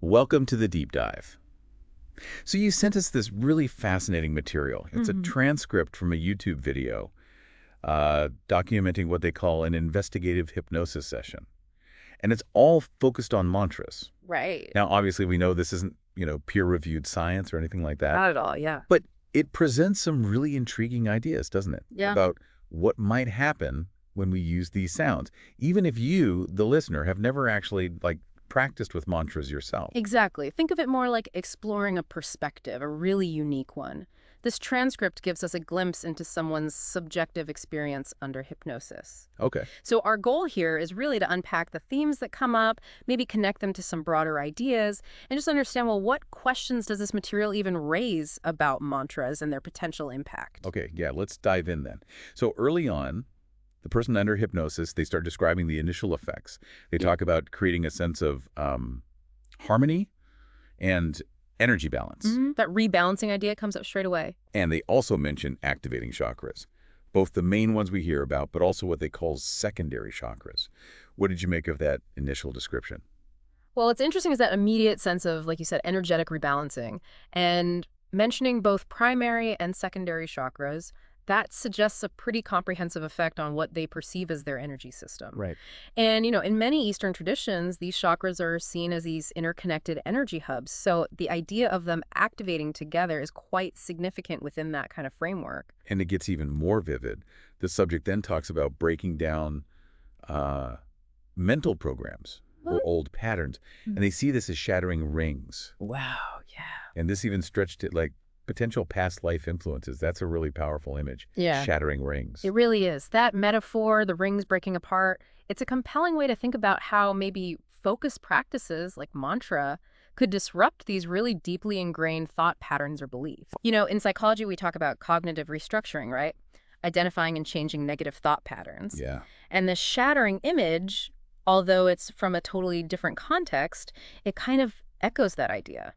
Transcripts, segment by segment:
Welcome to the deep dive. So you sent us this really fascinating material. It's a transcript from a YouTube video documenting what they call an investigative hypnosis session. And it's all focused on mantras. Right. Now, obviously, we know this isn't, peer-reviewed science or anything like that. Not at all, yeah. But it presents some really intriguing ideas, doesn't it? Yeah. About what might happen when we use these sounds, even if you, the listener, have never actually, practiced with mantras yourself. Exactly. Think of it more like exploring a perspective, a really unique one. This transcript gives us a glimpse into someone's subjective experience under hypnosis. Okay. So our goal here is really to unpack the themes that come up, maybe connect them to some broader ideas, and just understand, well, what questions does this material even raise about mantras and their potential impact? Okay, yeah, let's dive in then. So early on, the person under hypnosis, they start describing the initial effects. They talk about creating a sense of harmony and energy balance. That rebalancing idea comes up straight away. And they also mention activating chakras, both the main ones we hear about, but also what they call secondary chakras. What did you make of that initial description? Well, what's interesting is that immediate sense of, like you said, energetic rebalancing. And mentioning both primary and secondary chakras, that suggests a pretty comprehensive effect on what they perceive as their energy system. Right. And, in many Eastern traditions, these chakras are seen as these interconnected energy hubs. So the idea of them activating together is quite significant within that kind of framework. And it gets even more vivid. The subject then talks about breaking down mental programs or old patterns. And they see this as shattering rings. Wow, yeah. And this even stretched it like potential past life influences. That's a really powerful image. Yeah. Shattering rings. It really is. That metaphor, the rings breaking apart, it's a compelling way to think about how maybe focused practices like mantra could disrupt these really deeply ingrained thought patterns or beliefs. In psychology, we talk about cognitive restructuring, right? Identifying and changing negative thought patterns. Yeah. And this shattering image, although it's from a totally different context, it kind of echoes that idea.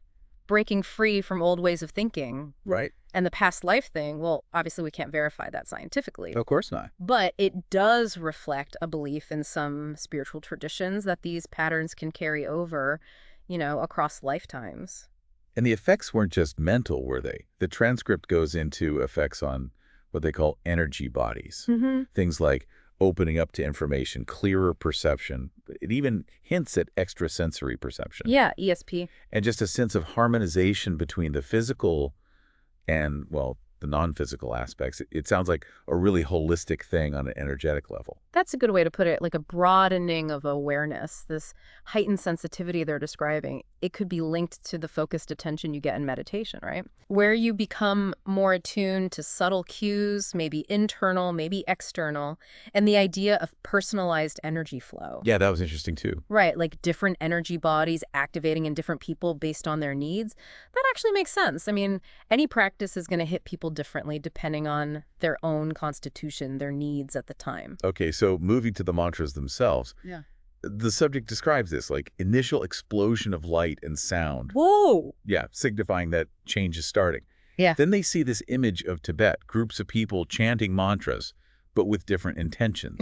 Breaking free from old ways of thinking. Right. And the past life thing, well, obviously we can't verify that scientifically. Of course not. But it does reflect a belief in some spiritual traditions that these patterns can carry over, across lifetimes. And the effects weren't just mental, were they? The transcript goes into effects on what they call energy bodies. Things like opening up to information, clearer perception. It even hints at extrasensory perception. Yeah, ESP. And just a sense of harmonization between the physical and, well, the non-physical aspects. It sounds like a really holistic thing on an energetic level. That's a good way to put it, like a broadening of awareness, this heightened sensitivity they're describing. It could be linked to the focused attention you get in meditation, right? Where you become more attuned to subtle cues, maybe internal, maybe external, and the idea of personalized energy flow. Yeah, that was interesting too. Right, like different energy bodies activating in different people based on their needs. That actually makes sense. I mean, any practice is going to hit people differently depending on their own constitution, their needs at the time. Okay, so moving to the mantras themselves. Yeah. The subject describes this like initial explosion of light and sound. Whoa! Yeah, signifying that change is starting. Yeah. Then they see this image of Tibet, groups of people chanting mantras, but with different intentions.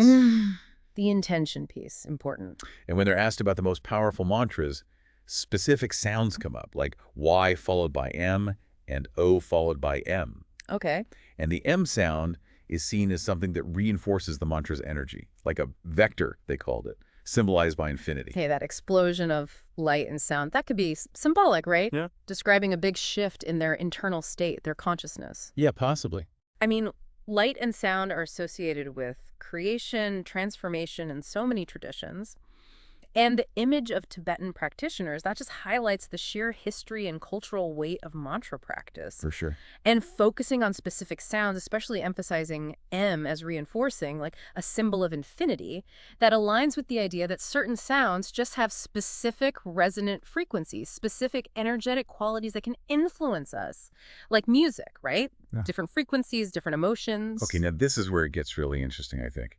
The intention piece, important. And when they're asked about the most powerful mantras, specific sounds come up, like Y followed by M and O followed by M. Okay. And the M sound is seen as something that reinforces the mantra's energy, like a vector, they called it, symbolized by infinity. Okay, that explosion of light and sound, that could be symbolic, right? Yeah. Describing a big shift in their internal state, their consciousness. Yeah, possibly. I mean, light and sound are associated with creation, transformation in so many traditions. And the image of Tibetan practitioners, that just highlights the sheer history and cultural weight of mantra practice. For sure. And focusing on specific sounds, especially emphasizing M as reinforcing, like a symbol of infinity, that aligns with the idea that certain sounds just have specific resonant frequencies, specific energetic qualities that can influence us. Like music, right? Yeah. Different frequencies, different emotions. Okay, now this is where it gets really interesting, I think.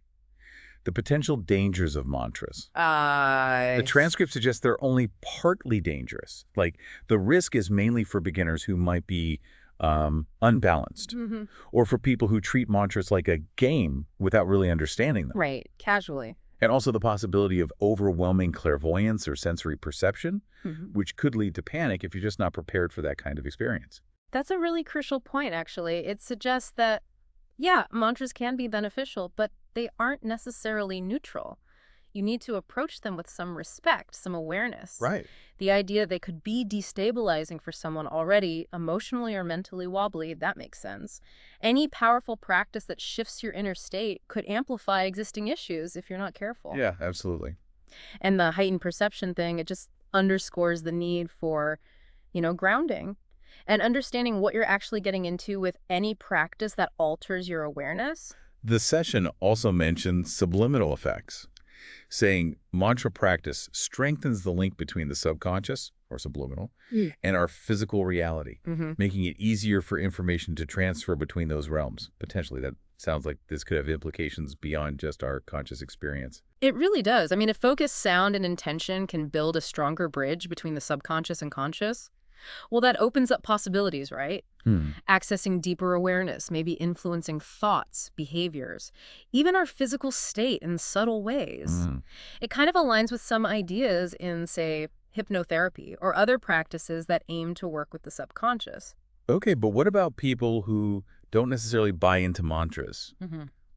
The potential dangers of mantras. The transcript suggests they're only partly dangerous. Like, the risk is mainly for beginners who might be unbalanced, or for people who treat mantras like a game without really understanding them. Right, casually. And also the possibility of overwhelming clairvoyance or sensory perception, which could lead to panic if you're just not prepared for that kind of experience. That's a really crucial point, actually. It suggests that, yeah, mantras can be beneficial, but they aren't necessarily neutral. You need to approach them with some respect, some awareness. Right. The idea they could be destabilizing for someone already emotionally or mentally wobbly, that makes sense. Any powerful practice that shifts your inner state could amplify existing issues if you're not careful. Yeah, absolutely. And the heightened perception thing, it just underscores the need for, grounding and understanding what you're actually getting into with any practice that alters your awareness. The session also mentioned subliminal effects, saying mantra practice strengthens the link between the subconscious, or subliminal, and our physical reality, making it easier for information to transfer between those realms. Potentially, that sounds like this could have implications beyond just our conscious experience. It really does. I mean, if focus, sound, and intention can build a stronger bridge between the subconscious and conscious, well, that opens up possibilities, right? Accessing deeper awareness, maybe influencing thoughts, behaviors, even our physical state in subtle ways. It kind of aligns with some ideas in, say, hypnotherapy or other practices that aim to work with the subconscious. Okay, but what about people who don't necessarily buy into mantras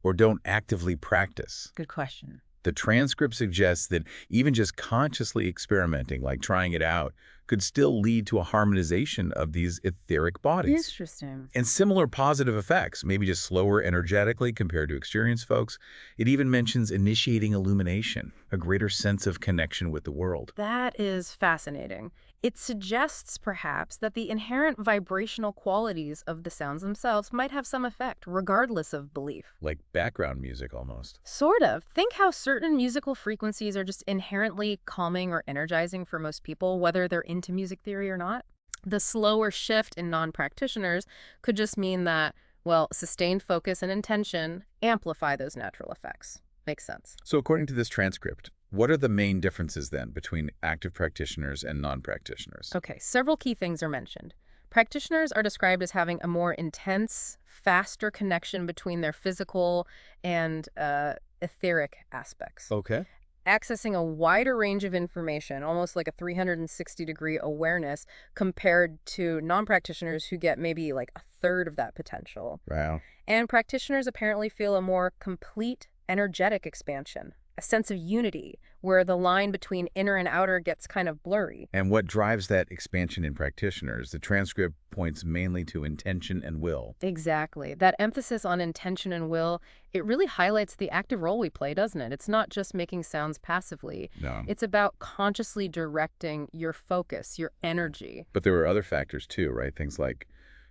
or don't actively practice? Good question. The transcript suggests that even just consciously experimenting, like trying it out, could still lead to a harmonization of these etheric bodies. Interesting. And similar positive effects, maybe just slower energetically compared to experienced folks. It even mentions initiating illumination, a greater sense of connection with the world. That is fascinating. It suggests, perhaps, that the inherent vibrational qualities of the sounds themselves might have some effect, regardless of belief. Like background music almost. Sort of. Think how certain musical frequencies are just inherently calming or energizing for most people, whether they're into music theory or not. The slower shift in non-practitioners could just mean that, well, sustained focus and intention amplify those natural effects. Makes sense. So according to this transcript, what are the main differences then between active practitioners and non-practitioners? Okay, several key things are mentioned. Practitioners are described as having a more intense, faster connection between their physical and etheric aspects. Okay. Accessing a wider range of information, almost like a 360-degree awareness, compared to non-practitioners who get maybe like a third of that potential. Wow. And practitioners apparently feel a more complete energetic expansion, a sense of unity, where the line between inner and outer gets kind of blurry. And what drives that expansion in practitioners? The transcript points mainly to intention and will. Exactly. That emphasis on intention and will, it really highlights the active role we play, doesn't it? It's not just making sounds passively. No. It's about consciously directing your focus, your energy. But there were other factors too, right? Things like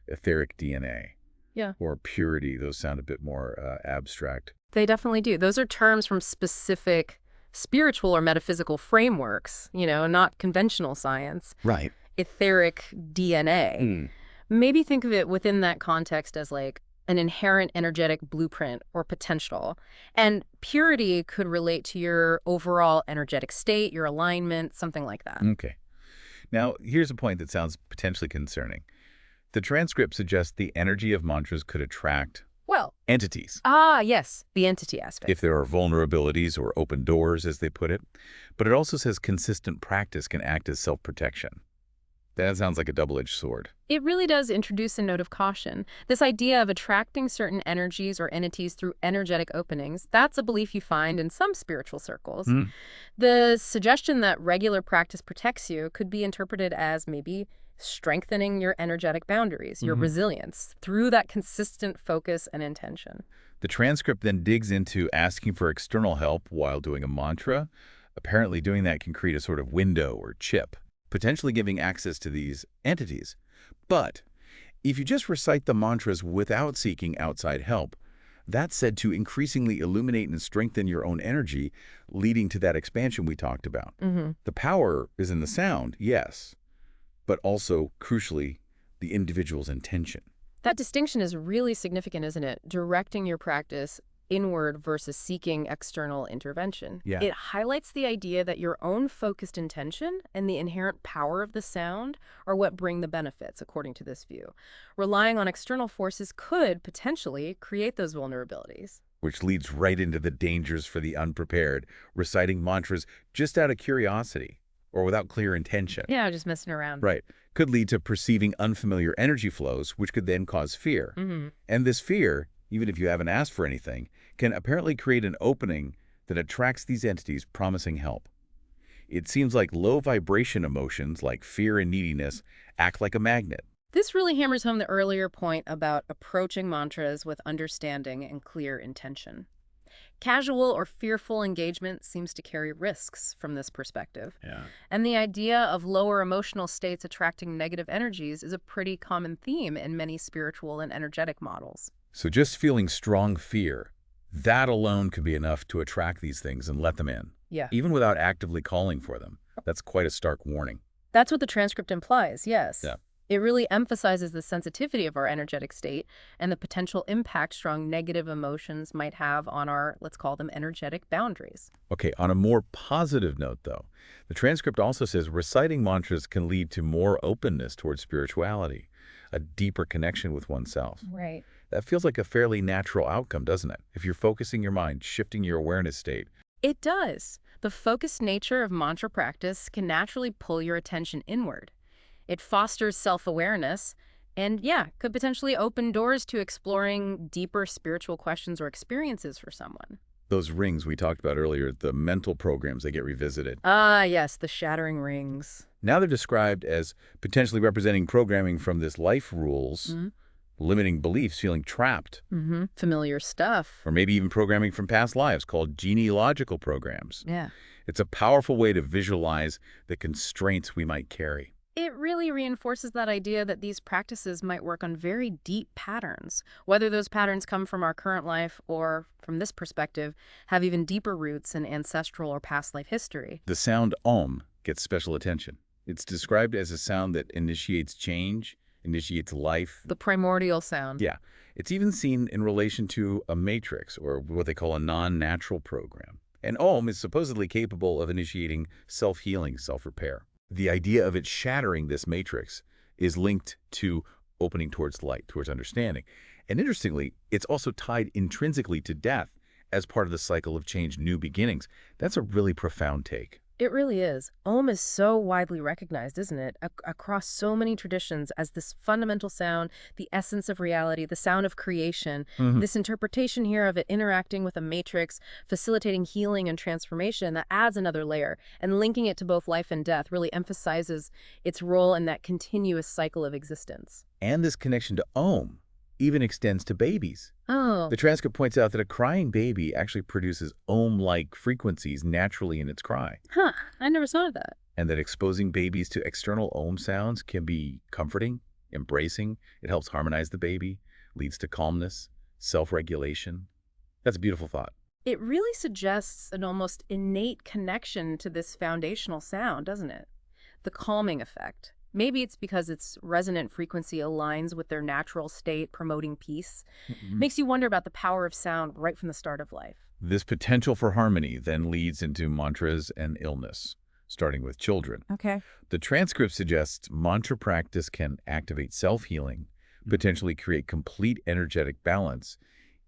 etheric DNA. Yeah. Or purity. Those sound a bit more abstract. They definitely do. Those are terms from specific spiritual or metaphysical frameworks, not conventional science. Right. Etheric DNA. Maybe think of it within that context as like an inherent energetic blueprint or potential. And purity could relate to your overall energetic state, your alignment, something like that. Okay. Now, here's a point that sounds potentially concerning. The transcript suggests the energy of mantras could attract entities. Yes, the entity aspect. If there are vulnerabilities or open doors, as they put it. But it also says consistent practice can act as self-protection. That sounds like a double-edged sword. It really does introduce a note of caution. This idea of attracting certain energies or entities through energetic openings, that's a belief you find in some spiritual circles. The suggestion that regular practice protects you could be interpreted as maybe strengthening your energetic boundaries, your resilience, through that consistent focus and intention. The transcript then digs into asking for external help while doing a mantra. Apparently doing that can create a sort of window or chip, potentially giving access to these entities. But if you just recite the mantras without seeking outside help, that's said to increasingly illuminate and strengthen your own energy, leading to that expansion we talked about. The power is in the sound, yes, but also, crucially, the individual's intention. That distinction is really significant, isn't it? Directing your practice inward versus seeking external intervention. Yeah. It highlights the idea that your own focused intention and the inherent power of the sound are what bring the benefits, according to this view. Relying on external forces could potentially create those vulnerabilities. which leads right into the dangers for the unprepared, reciting mantras just out of curiosity or without clear intention. Yeah, just messing around. Right. Could lead to perceiving unfamiliar energy flows, which could then cause fear. Mm-hmm. And this fear, even if you haven't asked for anything, can apparently create an opening that attracts these entities promising help. It seems like low vibration emotions like fear and neediness act like a magnet. This really hammers home the earlier point about approaching mantras with understanding and clear intention. Casual or fearful engagement seems to carry risks from this perspective. Yeah. And the idea of lower emotional states attracting negative energies is a pretty common theme in many spiritual and energetic models. So just feeling strong fear, that alone could be enough to attract these things and let them in, Yeah. even without actively calling for them. That's quite a stark warning. That's what the transcript implies, yes. Yeah. It really emphasizes the sensitivity of our energetic state and the potential impact strong negative emotions might have on our, let's call them, energetic boundaries. Okay, on a more positive note, though, the transcript also says reciting mantras can lead to more openness towards spirituality, a deeper connection with oneself. Right. That feels like a fairly natural outcome, doesn't it? If you're focusing your mind, shifting your awareness state. It does. The focused nature of mantra practice can naturally pull your attention inward. It fosters self-awareness and, yeah, could potentially open doors to exploring deeper spiritual questions or experiences for someone. Those rings we talked about earlier, the mental programs, they get revisited. Ah, yes, the shattering rings. Now they're described as potentially representing programming from this life rules, limiting beliefs, feeling trapped, Familiar stuff. or maybe even programming from past lives called genealogical programs. Yeah. It's a powerful way to visualize the constraints we might carry. It really reinforces that idea that these practices might work on very deep patterns, whether those patterns come from our current life or, from this perspective, have even deeper roots in ancestral or past life history. The sound Om gets special attention. It's described as a sound that initiates change, initiates life. The primordial sound. Yeah. It's even seen in relation to a matrix, or what they call a non-natural program. And Om is supposedly capable of initiating self-healing, self-repair. The idea of it shattering this matrix is linked to opening towards light, towards understanding. And interestingly, it's also tied intrinsically to death as part of the cycle of change, new beginnings. That's a really profound take. It really is. Om is so widely recognized, isn't it, across so many traditions as this fundamental sound, the essence of reality, the sound of creation. This interpretation here of it interacting with a matrix, facilitating healing and transformation, that adds another layer. And linking it to both life and death really emphasizes its role in that continuous cycle of existence. And this connection to Om even extends to babies. Oh. The transcript points out that a crying baby actually produces Om-like frequencies naturally in its cry. Huh. I never saw that. And that exposing babies to external Om sounds can be comforting, embracing. It helps harmonize the baby, leads to calmness, self-regulation. That's a beautiful thought. It really suggests an almost innate connection to this foundational sound, doesn't it? The calming effect. Maybe it's because its resonant frequency aligns with their natural state, promoting peace. Makes you wonder about the power of sound right from the start of life. This potential for harmony then leads into mantras and illness, starting with children. Okay. The transcript suggests mantra practice can activate self-healing, potentially create complete energetic balance,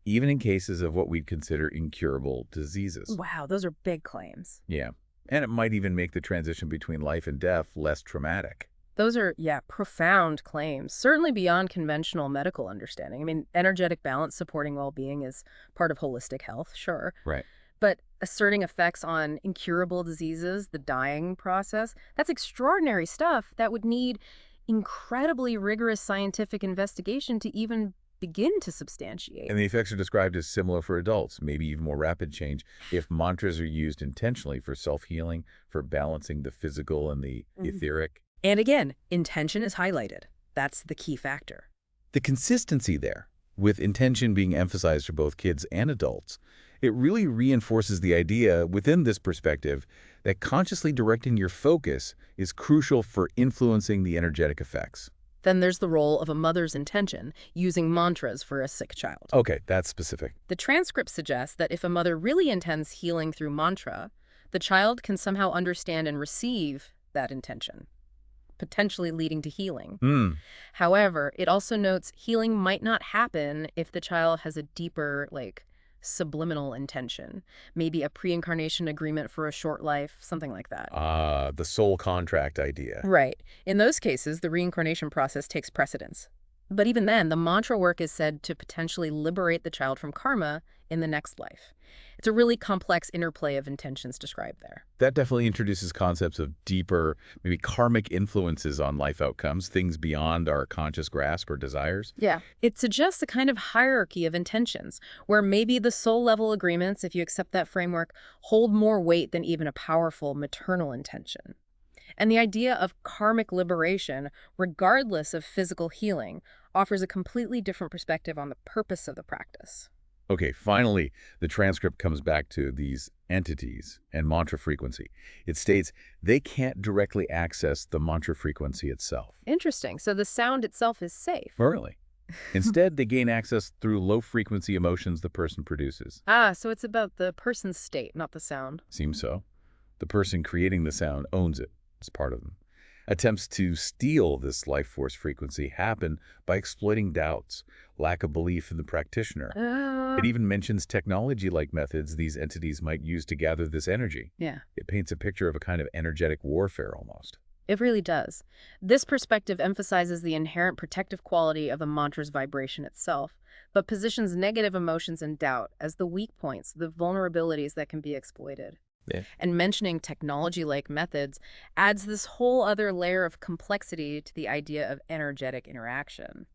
even in cases of what we'd consider incurable diseases. Wow, those are big claims. Yeah. And it might even make the transition between life and death less traumatic. Those are, yeah, profound claims, certainly beyond conventional medical understanding. I mean, energetic balance supporting well-being is part of holistic health, sure. Right. But asserting effects on incurable diseases, the dying process, that's extraordinary stuff that would need incredibly rigorous scientific investigation to even begin to substantiate. And the effects are described as similar for adults, maybe even more rapid change, if mantras are used intentionally for self-healing, for balancing the physical and the etheric. And again, intention is highlighted. That's the key factor. The consistency there, with intention being emphasized for both kids and adults, it really reinforces the idea within this perspective that consciously directing your focus is crucial for influencing the energetic effects. Then there's the role of a mother's intention, using mantras for a sick child. Okay, that's specific. The transcript suggests that if a mother really intends healing through mantra, the child can somehow understand and receive that intention, potentially leading to healing. However, it also notes healing might not happen if the child has a deeper, subliminal intention, maybe a pre-incarnation agreement for a short life, something like that. Ah, the soul contract idea. Right. In those cases, the reincarnation process takes precedence. But even then, the mantra work is said to potentially liberate the child from karma in the next life. It's a really complex interplay of intentions described there. That definitely introduces concepts of deeper, maybe karmic influences on life outcomes, things beyond our conscious grasp or desires. Yeah. It suggests a kind of hierarchy of intentions, where maybe the soul-level agreements, if you accept that framework, hold more weight than even a powerful maternal intention. And the idea of karmic liberation, regardless of physical healing, offers a completely different perspective on the purpose of the practice. Okay, finally, the transcript comes back to these entities and mantra frequency. It states they can't directly access the mantra frequency itself. Interesting. So the sound itself is safe. Really? Instead, they gain access through low-frequency emotions the person produces. Ah, so it's about the person's state, not the sound. Seems so. The person creating the sound owns it. It's part of them. Attempts to steal this life force frequency happen by exploiting doubts, lack of belief in the practitioner. It even mentions technology-like methods these entities might use to gather this energy. Yeah. It paints a picture of a kind of energetic warfare almost. It really does. This perspective emphasizes the inherent protective quality of the mantra's vibration itself, but positions negative emotions and doubt as the weak points, the vulnerabilities that can be exploited. Yeah. And mentioning technology-like methods adds this whole other layer of complexity to the idea of energetic interaction.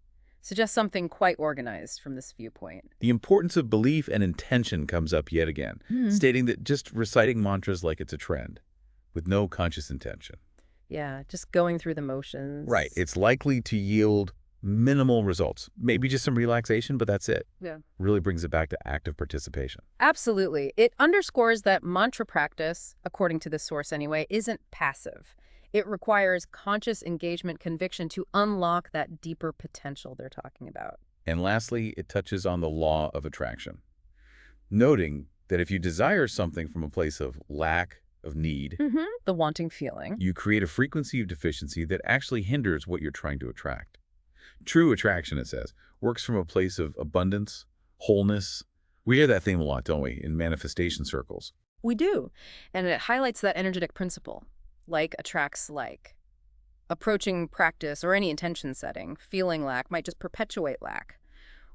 Suggests something quite organized from this viewpoint. The importance of belief and intention comes up yet again, stating that just reciting mantras like it's a trend, with no conscious intention. Yeah, just going through the motions. Right. It's likely to yield minimal results. Maybe just some relaxation, but that's it. Yeah. Really brings it back to active participation. Absolutely. It underscores that mantra practice, according to this source anyway, isn't passive. It requires conscious engagement conviction to unlock that deeper potential they're talking about. And lastly, it touches on the law of attraction, noting that if you desire something from a place of lack, of need, The wanting feeling. you create a frequency of deficiency that actually hinders what you're trying to attract. True attraction, it says, works from a place of abundance, wholeness. We hear that theme a lot, don't we, in manifestation circles? We do. And it highlights that energetic principle. Like attracts like. Approaching practice or any intention setting, feeling lack might just perpetuate lack.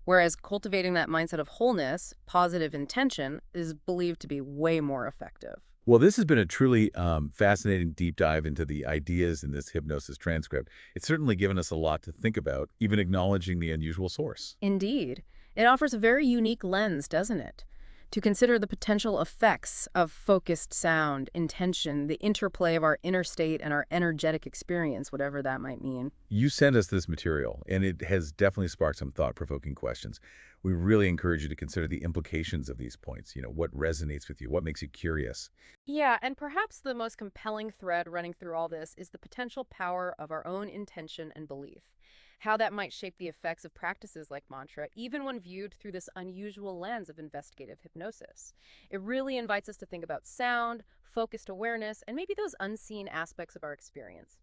Whereas cultivating that mindset of wholeness, positive intention, is believed to be way more effective. Well, this has been a truly fascinating deep dive into the ideas in this hypnosis transcript. It's certainly given us a lot to think about, even acknowledging the unusual source. Indeed. It offers a very unique lens, doesn't it? To consider the potential effects of focused sound, intention, the interplay of our inner state and our energetic experience, whatever that might mean. You sent us this material, and it has definitely sparked some thought-provoking questions. We really encourage you to consider the implications of these points. What resonates with you? What makes you curious? Yeah, and perhaps the most compelling thread running through all this is the potential power of our own intention and belief. How that might shape the effects of practices like mantra, even when viewed through this unusual lens of investigative hypnosis. It really invites us to think about sound, focused awareness, and maybe those unseen aspects of our experience.